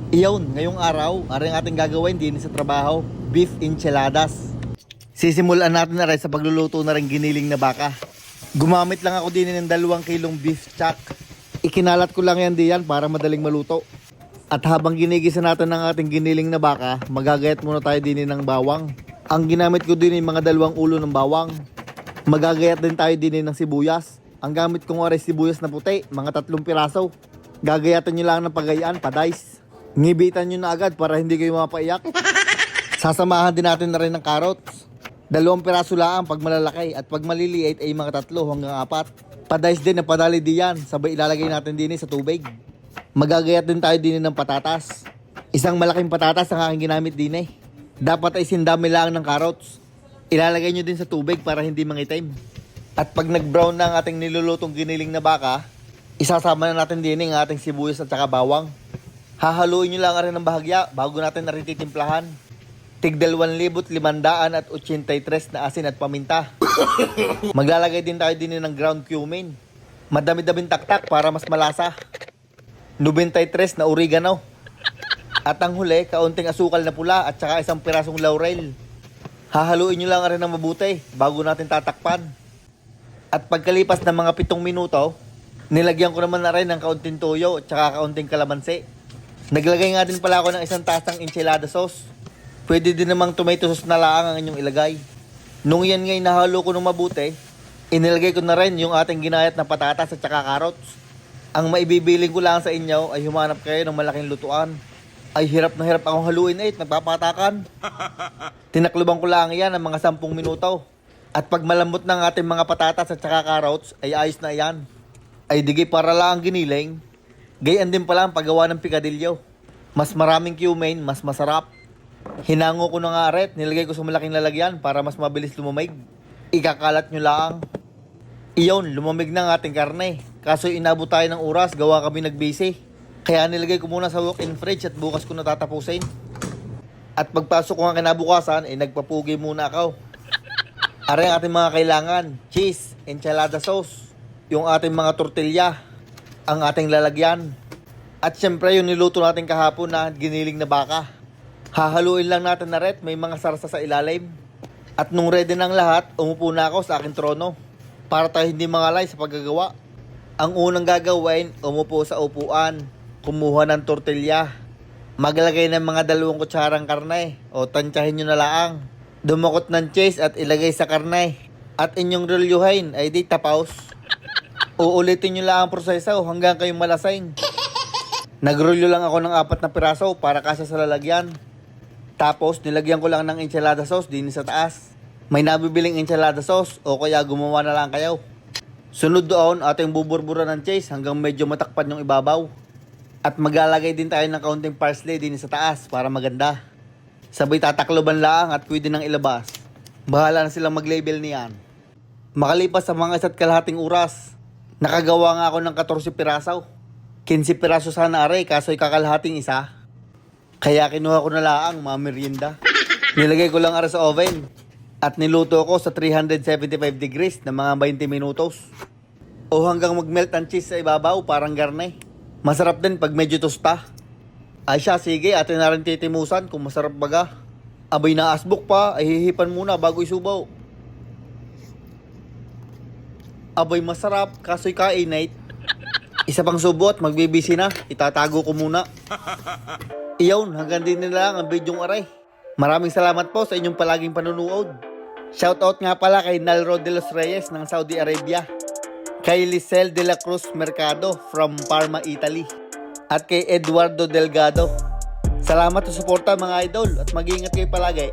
Iyon, ngayong araw, aring ating gagawin din sa trabaho, beef enchiladas. Sisimulan natin na rin sa pagluluto na rin giniling na baka. Gumamit lang ako din ng 2 kilong beef chuck. Ikinalat ko lang yan diyan para madaling maluto. At habang ginigisa natin ng ating giniling na baka, magagayat muna tayo din ng bawang. Ang ginamit ko din ay mga 2 ulo ng bawang. Magagayat din tayo din ng sibuyas. Ang gamit kong oras sibuyas na puti, mga 3 piraso. Gagayatan nyo lang ng pagayaan, pa-dice. Ngibitan nyo na agad para hindi kayo mapaiyak. Sasamahan din natin na rin ng carrots. 2 piraso lang pag malalaki at pag maliliit ay mga 3 hanggang 4. Pa-dice din na padali diyan, sabay ilalagay natin din sa tubig. Magagayat din tayo din ng patatas. Isang malaking patatas ang aking ginamit din. Dapat ay sindami lang ng carrots. Ilalagay nyo din sa tubig para hindi mangitim. At pag nag-brown na ang ating nilulutong giniling na baka, isasama na natin din ang ating sibuyas at saka bawang. Hahaluin nyo lang rin ng bahagya bago natin na rin titimplahan. Tig 2,583 na asin at paminta. Maglalagay din tayo din ng ground cumin. Madami-daming taktak para mas malasa. 93 na oregano. At ang huli, kaunting asukal na pula at saka 1 pirasong laurel. Hahaluin nyo lang rin ng mabuti bago natin tatakpan. At pagkalipas ng mga 7 minuto, nilagyan ko naman na rin ng kaunting toyo at saka kaunting kalamansi. Naglagay nga din pala ako ng 1 tasang enchilada sauce. Pwede din namang tomato sauce na lang ang inyong ilagay. Nung yan ngay nahalo ko ng mabuti, inilagay ko na rin yung ating ginayat na patatas at saka carrots. Ang maibibiling ko lang sa inyo ay humanap kayo ng malaking lutuan. Ay hirap na hirap akong haluin nagpapatakan. Tinakluban ko lang yan ng mga 10 minuto. At pag malambot ng ating mga patatas at saka carrots ay ayos na yan. Ay digay para lang ang giniling. Gayan din pala ang paggawa ng pikadilyo. Mas maraming cumin, mas masarap. Hinango ko ng aret, nilagay ko sa malaking lalagyan para mas mabilis lumamig. Ikakalat nyo lang. Iyon, lumamig na ang ating karne. Kaso inabot tayo ng oras, gawa kami nagbisi. Kaya nilagay ko muna sa walk-in fridge at bukas ko natatapusin. At pagpasok ko nga kinabukasan, nagpapugi muna ako. Are ang ating mga kailangan, cheese, enchilada sauce, yung ating mga tortilla, ang ating lalagyan. At syempre yung niluto natin kahapon na giniling na baka. Hahaluin lang natin na rin, may mga sarsa sa ilalim. At nung ready ng lahat, umupo na ako sa aking trono para tayo hindi mangalay sa paggagawa. Ang unang gagawin, umupo sa upuan, kumuha ng tortilla, maglagay ng mga 2 kutsarang karne o tansyahin nyo na laang. Dumakot ng cheese at ilagay sa karne. At inyong relyuhin ay di tapaos. Uulitin nyo lang ang proseso hanggang kayong malasing. Nagrolyo lang ako ng 4 na piraso para kasya sa lalagyan. Tapos nilagyan ko lang ng enchilada sauce din sa taas. May nabibiling enchilada sauce o kaya gumawa na lang kayo. Sunod doon ating buburbura ng cheese hanggang medyo matakpan yung ibabaw. At maglalagay din tayo ng kaunting parsley din sa taas para maganda. Sabay tatakloban lang at pwede nang ilabas. Bahala na silang mag-label niyan. Makalipas sa mga 1.5 oras, nakagawa nga ako ng 14 piraso. 15 piraso sana aray kaso ikakalahating isa. Kaya kinuha ko na lang mga merienda. Nilagay ko lang aray sa oven. At niluto ko sa 375 degrees na mga 20 minutos. O hanggang mag-melt ang cheese sa ibabaw parang garne. Masarap din pag medyo tosta. Ay siya, sige atin na rin titimusan kung masarap baga. Abay na asbok pa, ay hihipan muna bago isubaw. Abay masarap, kaso'y kainit. Isa pang subo at magbibisi na, itatago ko muna. Iyon, hanggang din na lang ang bidyong aray. Maraming salamat po sa inyong palaging panunood. Shoutout nga pala kay Nalro de los Reyes ng Saudi Arabia. Kay Lisel de la Cruz Mercado from Parma, Italy. At kay Eduardo Delgado. Salamat sa suporta mga idol at mag-iingat kayo palagi.